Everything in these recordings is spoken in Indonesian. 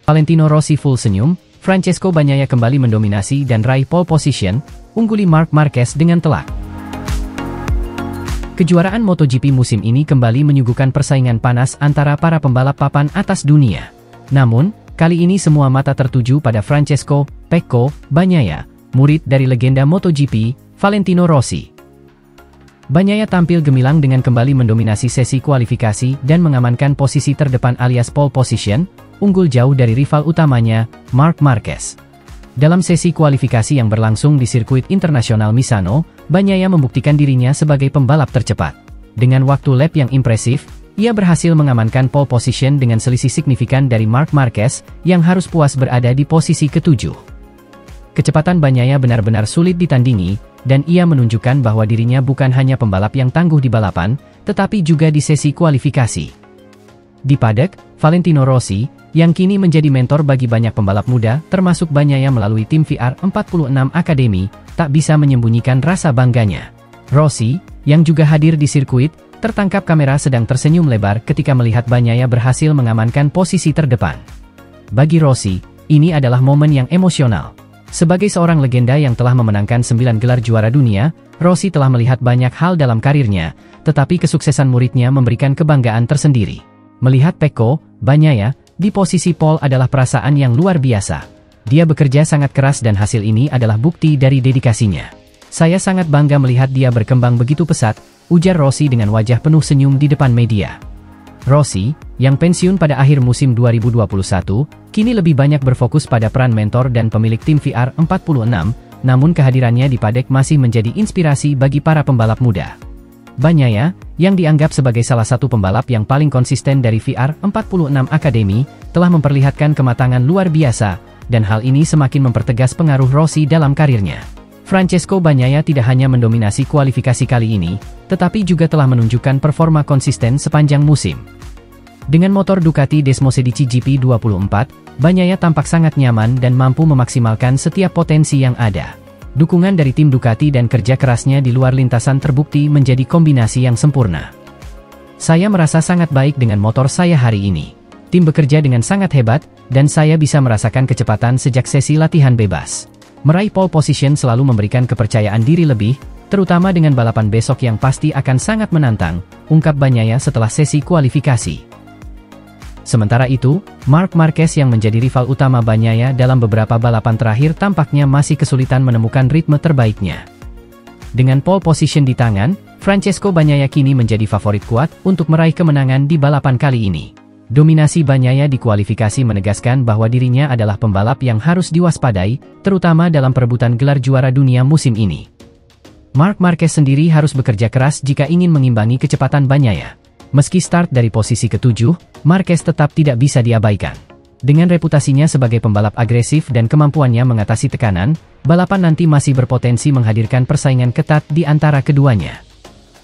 Valentino Rossi full senyum, Francesco Bagnaia kembali mendominasi dan raih pole position, ungguli Marc Marquez dengan telak. Kejuaraan MotoGP musim ini kembali menyuguhkan persaingan panas antara para pembalap papan atas dunia. Namun, kali ini semua mata tertuju pada Francesco "Pecco" Bagnaia, murid dari legenda MotoGP, Valentino Rossi. Bagnaia tampil gemilang dengan kembali mendominasi sesi kualifikasi dan mengamankan posisi terdepan alias pole position, unggul jauh dari rival utamanya, Marc Marquez. Dalam sesi kualifikasi yang berlangsung di sirkuit internasional Misano, Bagnaia membuktikan dirinya sebagai pembalap tercepat. Dengan waktu lap yang impresif, ia berhasil mengamankan pole position dengan selisih signifikan dari Marc Marquez, yang harus puas berada di posisi ke-7. Kecepatan Bagnaia benar-benar sulit ditandingi, dan ia menunjukkan bahwa dirinya bukan hanya pembalap yang tangguh di balapan, tetapi juga di sesi kualifikasi. Di paddock, Valentino Rossi, yang kini menjadi mentor bagi banyak pembalap muda, termasuk Bagnaia melalui tim VR46 Academy, tak bisa menyembunyikan rasa bangganya. Rossi, yang juga hadir di sirkuit, tertangkap kamera sedang tersenyum lebar ketika melihat Bagnaia berhasil mengamankan posisi terdepan. Bagi Rossi, ini adalah momen yang emosional. Sebagai seorang legenda yang telah memenangkan 9 gelar juara dunia, Rossi telah melihat banyak hal dalam karirnya, tetapi kesuksesan muridnya memberikan kebanggaan tersendiri. Melihat Pecco Bagnaia di posisi pole adalah perasaan yang luar biasa. Dia bekerja sangat keras dan hasil ini adalah bukti dari dedikasinya. Saya sangat bangga melihat dia berkembang begitu pesat, ujar Rossi dengan wajah penuh senyum di depan media. Rossi, yang pensiun pada akhir musim 2021, kini lebih banyak berfokus pada peran mentor dan pemilik tim VR46, namun kehadirannya di paddock masih menjadi inspirasi bagi para pembalap muda. Bagnaia, yang dianggap sebagai salah satu pembalap yang paling konsisten dari VR46 Academy, telah memperlihatkan kematangan luar biasa, dan hal ini semakin mempertegas pengaruh Rossi dalam karirnya. Francesco Bagnaia tidak hanya mendominasi kualifikasi kali ini, tetapi juga telah menunjukkan performa konsisten sepanjang musim. Dengan motor Ducati Desmosedici GP24, Bagnaia tampak sangat nyaman dan mampu memaksimalkan setiap potensi yang ada. Dukungan dari tim Ducati dan kerja kerasnya di luar lintasan terbukti menjadi kombinasi yang sempurna. Saya merasa sangat baik dengan motor saya hari ini. Tim bekerja dengan sangat hebat, dan saya bisa merasakan kecepatan sejak sesi latihan bebas. Meraih pole position selalu memberikan kepercayaan diri lebih, terutama dengan balapan besok yang pasti akan sangat menantang, ungkap Bagnaia setelah sesi kualifikasi. Sementara itu, Marc Marquez yang menjadi rival utama Bagnaia dalam beberapa balapan terakhir tampaknya masih kesulitan menemukan ritme terbaiknya. Dengan pole position di tangan, Francesco Bagnaia kini menjadi favorit kuat untuk meraih kemenangan di balapan kali ini. Dominasi Bagnaia di kualifikasi menegaskan bahwa dirinya adalah pembalap yang harus diwaspadai, terutama dalam perebutan gelar juara dunia musim ini. Marc Marquez sendiri harus bekerja keras jika ingin mengimbangi kecepatan Bagnaia. Meski start dari posisi ke-7, Marquez tetap tidak bisa diabaikan. Dengan reputasinya sebagai pembalap agresif dan kemampuannya mengatasi tekanan, balapan nanti masih berpotensi menghadirkan persaingan ketat di antara keduanya.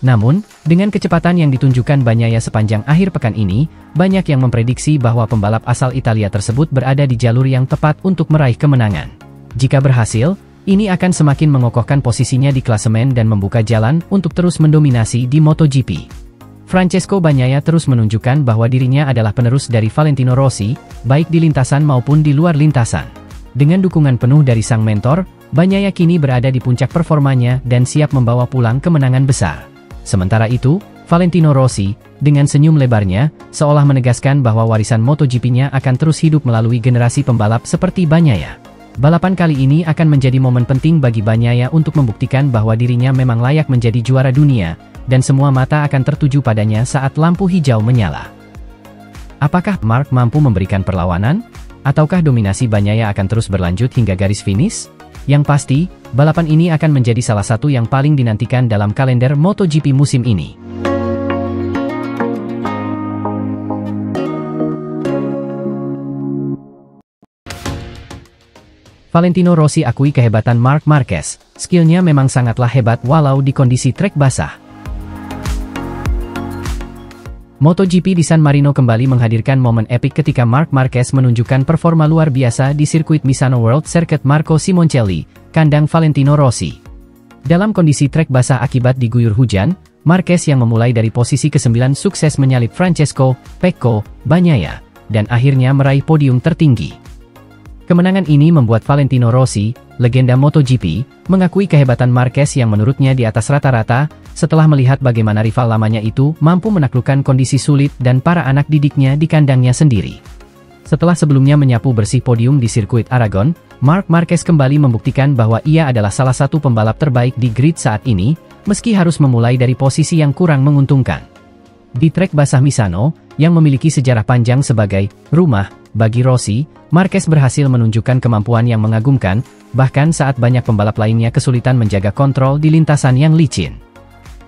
Namun, dengan kecepatan yang ditunjukkan Bagnaia sepanjang akhir pekan ini, banyak yang memprediksi bahwa pembalap asal Italia tersebut berada di jalur yang tepat untuk meraih kemenangan. Jika berhasil, ini akan semakin mengokohkan posisinya di klasemen dan membuka jalan untuk terus mendominasi di MotoGP. Francesco Bagnaia terus menunjukkan bahwa dirinya adalah penerus dari Valentino Rossi, baik di lintasan maupun di luar lintasan. Dengan dukungan penuh dari sang mentor, Bagnaia kini berada di puncak performanya dan siap membawa pulang kemenangan besar. Sementara itu, Valentino Rossi, dengan senyum lebarnya, seolah menegaskan bahwa warisan MotoGP-nya akan terus hidup melalui generasi pembalap seperti Bagnaia. Balapan kali ini akan menjadi momen penting bagi Bagnaia untuk membuktikan bahwa dirinya memang layak menjadi juara dunia, dan semua mata akan tertuju padanya saat lampu hijau menyala. Apakah Marc mampu memberikan perlawanan? Ataukah dominasi Bagnaia akan terus berlanjut hingga garis finish? Yang pasti, balapan ini akan menjadi salah satu yang paling dinantikan dalam kalender MotoGP musim ini. Valentino Rossi akui kehebatan Marc Marquez, skillnya memang sangatlah hebat walau di kondisi trek basah. MotoGP di San Marino kembali menghadirkan momen epik ketika Marc Marquez menunjukkan performa luar biasa di sirkuit Misano World Circuit Marco Simoncelli, kandang Valentino Rossi. Dalam kondisi trek basah akibat diguyur hujan, Marquez yang memulai dari posisi ke-9 sukses menyalip Francesco "Pecco" Bagnaia, dan akhirnya meraih podium tertinggi. Kemenangan ini membuat Valentino Rossi, legenda MotoGP, mengakui kehebatan Marquez yang menurutnya di atas rata-rata, setelah melihat bagaimana rival lamanya itu mampu menaklukkan kondisi sulit dan para anak didiknya di kandangnya sendiri. Setelah sebelumnya menyapu bersih podium di sirkuit Aragon, Marc Marquez kembali membuktikan bahwa ia adalah salah satu pembalap terbaik di grid saat ini, meski harus memulai dari posisi yang kurang menguntungkan. Di trek basah Misano, yang memiliki sejarah panjang sebagai rumah bagi Rossi, Marquez berhasil menunjukkan kemampuan yang mengagumkan, bahkan saat banyak pembalap lainnya kesulitan menjaga kontrol di lintasan yang licin.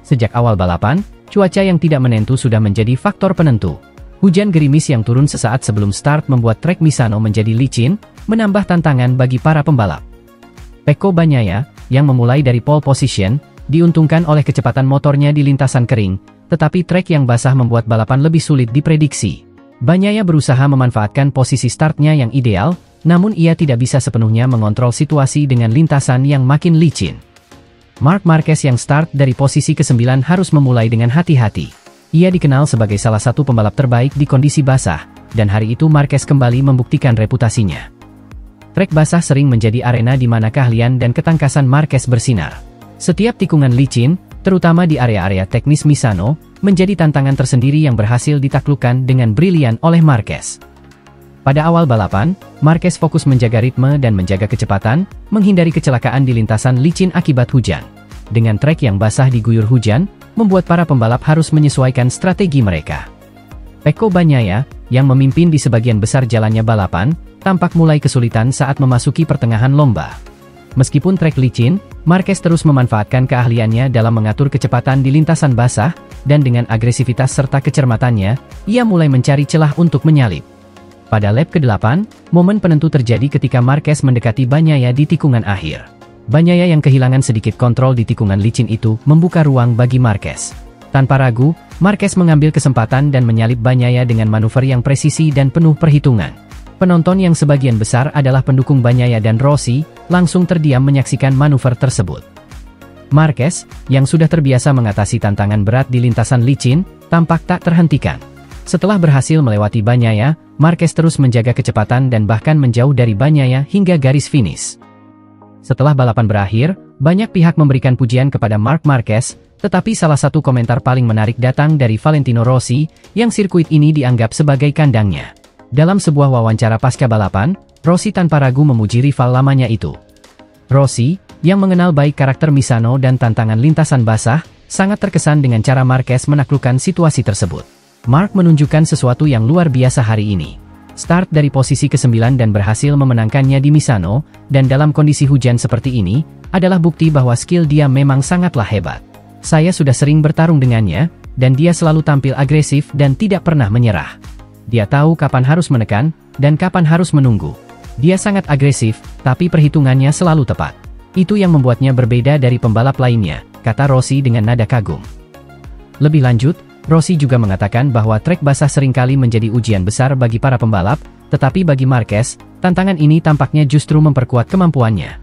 Sejak awal balapan, cuaca yang tidak menentu sudah menjadi faktor penentu. Hujan gerimis yang turun sesaat sebelum start membuat trek Misano menjadi licin, menambah tantangan bagi para pembalap. Pecco Bagnaia, yang memulai dari pole position, diuntungkan oleh kecepatan motornya di lintasan kering, tetapi trek yang basah membuat balapan lebih sulit diprediksi. Bagnaia berusaha memanfaatkan posisi startnya yang ideal, namun ia tidak bisa sepenuhnya mengontrol situasi dengan lintasan yang makin licin. Marc Marquez yang start dari posisi ke-9 harus memulai dengan hati-hati. Ia dikenal sebagai salah satu pembalap terbaik di kondisi basah, dan hari itu Marquez kembali membuktikan reputasinya. Trek basah sering menjadi arena di mana keahlian dan ketangkasan Marquez bersinar. Setiap tikungan licin, terutama di area-area teknis Misano, menjadi tantangan tersendiri yang berhasil ditaklukkan dengan brilian oleh Marquez. Pada awal balapan, Marquez fokus menjaga ritme dan menjaga kecepatan, menghindari kecelakaan di lintasan licin akibat hujan. Dengan trek yang basah diguyur hujan, membuat para pembalap harus menyesuaikan strategi mereka. Pecco Bagnaia, yang memimpin di sebagian besar jalannya balapan, tampak mulai kesulitan saat memasuki pertengahan lomba. Meskipun trek licin, Marquez terus memanfaatkan keahliannya dalam mengatur kecepatan di lintasan basah, dan dengan agresivitas serta kecermatannya, ia mulai mencari celah untuk menyalip. Pada lap ke-8, momen penentu terjadi ketika Marquez mendekati Bagnaia di tikungan akhir. Bagnaia yang kehilangan sedikit kontrol di tikungan licin itu membuka ruang bagi Marquez. Tanpa ragu, Marquez mengambil kesempatan dan menyalip Bagnaia dengan manuver yang presisi dan penuh perhitungan. Penonton yang sebagian besar adalah pendukung Bagnaia dan Rossi, langsung terdiam menyaksikan manuver tersebut. Marquez, yang sudah terbiasa mengatasi tantangan berat di lintasan licin, tampak tak terhentikan. Setelah berhasil melewati Bagnaia, Marquez terus menjaga kecepatan dan bahkan menjauh dari Bagnaia hingga garis finish. Setelah balapan berakhir, banyak pihak memberikan pujian kepada Marc Marquez, tetapi salah satu komentar paling menarik datang dari Valentino Rossi, yang sirkuit ini dianggap sebagai kandangnya. Dalam sebuah wawancara pasca balapan, Rossi tanpa ragu memuji rival lamanya itu. Rossi, yang mengenal baik karakter Misano dan tantangan lintasan basah, sangat terkesan dengan cara Marquez menaklukkan situasi tersebut. Marc menunjukkan sesuatu yang luar biasa hari ini. Start dari posisi ke-9 dan berhasil memenangkannya di Misano, dan dalam kondisi hujan seperti ini, adalah bukti bahwa skill dia memang sangatlah hebat. Saya sudah sering bertarung dengannya, dan dia selalu tampil agresif dan tidak pernah menyerah. Dia tahu kapan harus menekan, dan kapan harus menunggu. Dia sangat agresif, tapi perhitungannya selalu tepat. Itu yang membuatnya berbeda dari pembalap lainnya, kata Rossi dengan nada kagum. Lebih lanjut, Rossi juga mengatakan bahwa trek basah seringkali menjadi ujian besar bagi para pembalap, tetapi bagi Marquez, tantangan ini tampaknya justru memperkuat kemampuannya.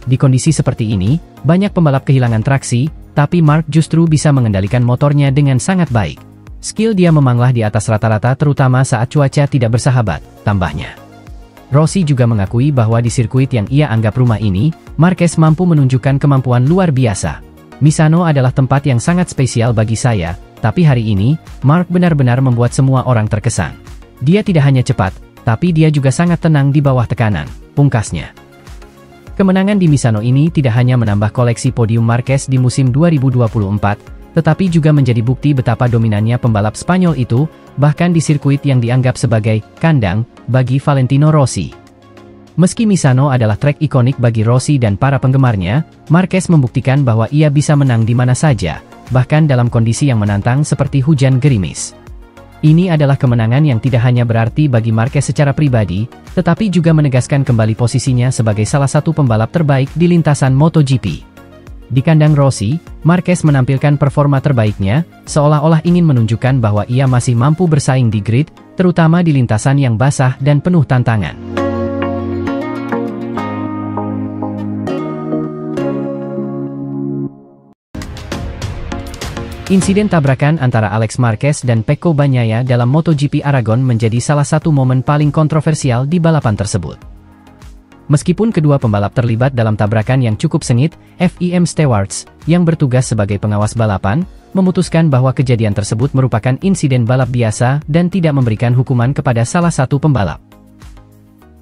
Di kondisi seperti ini, banyak pembalap kehilangan traksi, tapi Marc justru bisa mengendalikan motornya dengan sangat baik. Skill dia memanglah di atas rata-rata terutama saat cuaca tidak bersahabat, tambahnya. Rossi juga mengakui bahwa di sirkuit yang ia anggap rumah ini, Marquez mampu menunjukkan kemampuan luar biasa. Misano adalah tempat yang sangat spesial bagi saya, tapi hari ini, Marc benar-benar membuat semua orang terkesan. Dia tidak hanya cepat, tapi dia juga sangat tenang di bawah tekanan, pungkasnya. Kemenangan di Misano ini tidak hanya menambah koleksi podium Marquez di musim 2024, tetapi juga menjadi bukti betapa dominannya pembalap Spanyol itu, bahkan di sirkuit yang dianggap sebagai kandang bagi Valentino Rossi. Meski Misano adalah trek ikonik bagi Rossi dan para penggemarnya, Marquez membuktikan bahwa ia bisa menang di mana saja, bahkan dalam kondisi yang menantang seperti hujan gerimis. Ini adalah kemenangan yang tidak hanya berarti bagi Marquez secara pribadi, tetapi juga menegaskan kembali posisinya sebagai salah satu pembalap terbaik di lintasan MotoGP. Di kandang Rossi, Marquez menampilkan performa terbaiknya, seolah-olah ingin menunjukkan bahwa ia masih mampu bersaing di grid, terutama di lintasan yang basah dan penuh tantangan. Insiden tabrakan antara Alex Marquez dan Pecco Bagnaia dalam MotoGP Aragon menjadi salah satu momen paling kontroversial di balapan tersebut. Meskipun kedua pembalap terlibat dalam tabrakan yang cukup sengit, FIM Stewards, yang bertugas sebagai pengawas balapan, memutuskan bahwa kejadian tersebut merupakan insiden balap biasa dan tidak memberikan hukuman kepada salah satu pembalap.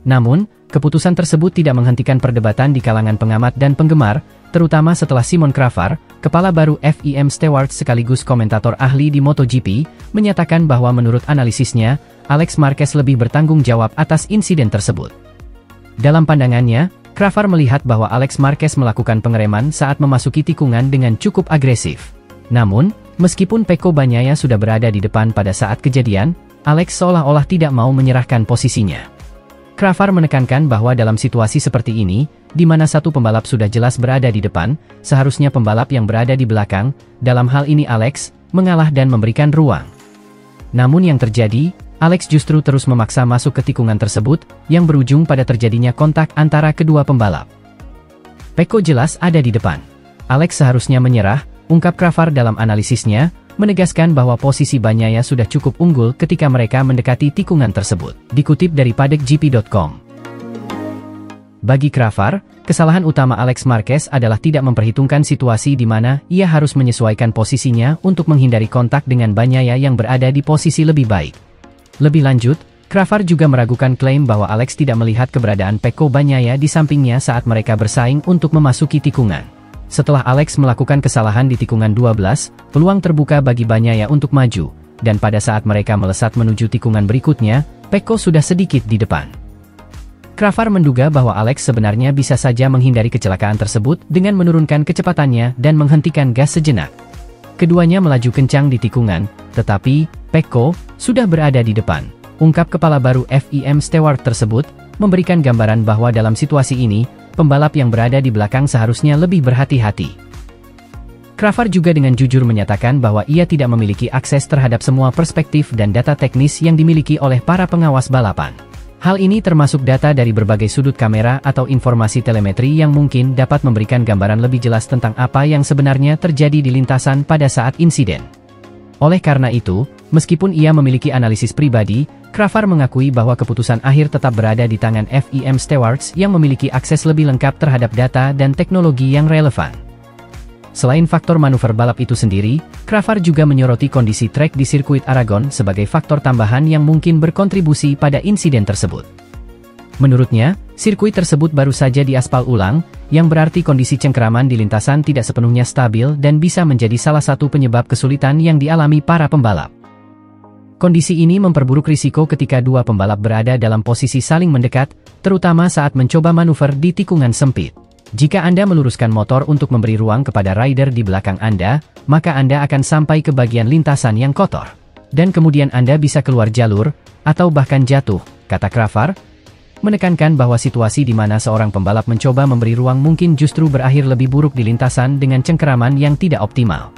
Namun, keputusan tersebut tidak menghentikan perdebatan di kalangan pengamat dan penggemar, terutama setelah Simon Crafar, kepala baru FIM Stewards sekaligus komentator ahli di MotoGP, menyatakan bahwa menurut analisisnya, Alex Marquez lebih bertanggung jawab atas insiden tersebut. Dalam pandangannya, Crafar melihat bahwa Alex Marquez melakukan pengereman saat memasuki tikungan dengan cukup agresif. Namun, meskipun Pecco Bagnaia sudah berada di depan pada saat kejadian, Alex seolah-olah tidak mau menyerahkan posisinya. Crafar menekankan bahwa dalam situasi seperti ini, di mana satu pembalap sudah jelas berada di depan, seharusnya pembalap yang berada di belakang, dalam hal ini Alex, mengalah dan memberikan ruang. Namun yang terjadi, Alex justru terus memaksa masuk ke tikungan tersebut, yang berujung pada terjadinya kontak antara kedua pembalap. Pecco jelas ada di depan. Alex seharusnya menyerah, ungkap Crafar dalam analisisnya, menegaskan bahwa posisi Bagnaia sudah cukup unggul ketika mereka mendekati tikungan tersebut. Dikutip dari paddockgp.com. Bagi Crafar, kesalahan utama Alex Marquez adalah tidak memperhitungkan situasi di mana ia harus menyesuaikan posisinya untuk menghindari kontak dengan Bagnaia yang berada di posisi lebih baik. Lebih lanjut, Crafar juga meragukan klaim bahwa Alex tidak melihat keberadaan Pecco Bagnaia di sampingnya saat mereka bersaing untuk memasuki tikungan. Setelah Alex melakukan kesalahan di tikungan 12, peluang terbuka bagi Bagnaia untuk maju, dan pada saat mereka melesat menuju tikungan berikutnya, Pecco sudah sedikit di depan. Crafar menduga bahwa Alex sebenarnya bisa saja menghindari kecelakaan tersebut dengan menurunkan kecepatannya dan menghentikan gas sejenak. Keduanya melaju kencang di tikungan, tetapi Pecco sudah berada di depan. Ungkap kepala baru FIM Stewart tersebut, memberikan gambaran bahwa dalam situasi ini, pembalap yang berada di belakang seharusnya lebih berhati-hati. Crafar juga dengan jujur menyatakan bahwa ia tidak memiliki akses terhadap semua perspektif dan data teknis yang dimiliki oleh para pengawas balapan. Hal ini termasuk data dari berbagai sudut kamera atau informasi telemetri yang mungkin dapat memberikan gambaran lebih jelas tentang apa yang sebenarnya terjadi di lintasan pada saat insiden. Oleh karena itu, meskipun ia memiliki analisis pribadi, Crafar mengakui bahwa keputusan akhir tetap berada di tangan FIM Stewards yang memiliki akses lebih lengkap terhadap data dan teknologi yang relevan. Selain faktor manuver balap itu sendiri, Crafar juga menyoroti kondisi trek di sirkuit Aragon sebagai faktor tambahan yang mungkin berkontribusi pada insiden tersebut. Menurutnya, sirkuit tersebut baru saja diaspal ulang, yang berarti kondisi cengkeraman di lintasan tidak sepenuhnya stabil dan bisa menjadi salah satu penyebab kesulitan yang dialami para pembalap. Kondisi ini memperburuk risiko ketika dua pembalap berada dalam posisi saling mendekat, terutama saat mencoba manuver di tikungan sempit. Jika Anda meluruskan motor untuk memberi ruang kepada rider di belakang Anda, maka Anda akan sampai ke bagian lintasan yang kotor. Dan kemudian Anda bisa keluar jalur, atau bahkan jatuh, kata Crafar, menekankan bahwa situasi di mana seorang pembalap mencoba memberi ruang mungkin justru berakhir lebih buruk di lintasan dengan cengkeraman yang tidak optimal.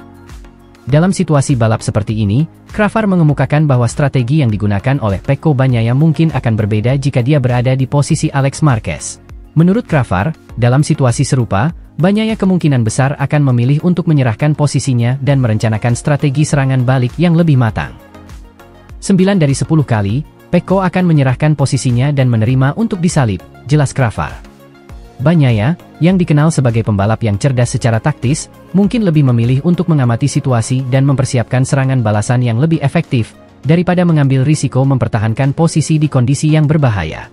Dalam situasi balap seperti ini, Crafar mengemukakan bahwa strategi yang digunakan oleh Pecco Bagnaia mungkin akan berbeda jika dia berada di posisi Alex Marquez. Menurut Crafar, dalam situasi serupa, Bagnaia kemungkinan besar akan memilih untuk menyerahkan posisinya dan merencanakan strategi serangan balik yang lebih matang. 9 dari 10 kali, Pecco akan menyerahkan posisinya dan menerima untuk disalip, jelas Crafar. Bagnaia, yang dikenal sebagai pembalap yang cerdas secara taktis, mungkin lebih memilih untuk mengamati situasi dan mempersiapkan serangan balasan yang lebih efektif, daripada mengambil risiko mempertahankan posisi di kondisi yang berbahaya.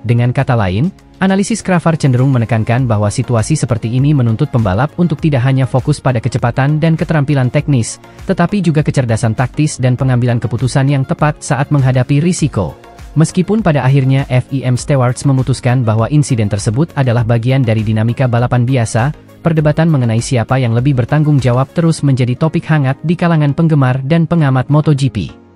Dengan kata lain, analisis Crafar cenderung menekankan bahwa situasi seperti ini menuntut pembalap untuk tidak hanya fokus pada kecepatan dan keterampilan teknis, tetapi juga kecerdasan taktis dan pengambilan keputusan yang tepat saat menghadapi risiko. Meskipun pada akhirnya FIM Stewards memutuskan bahwa insiden tersebut adalah bagian dari dinamika balapan biasa, perdebatan mengenai siapa yang lebih bertanggung jawab terus menjadi topik hangat di kalangan penggemar dan pengamat MotoGP.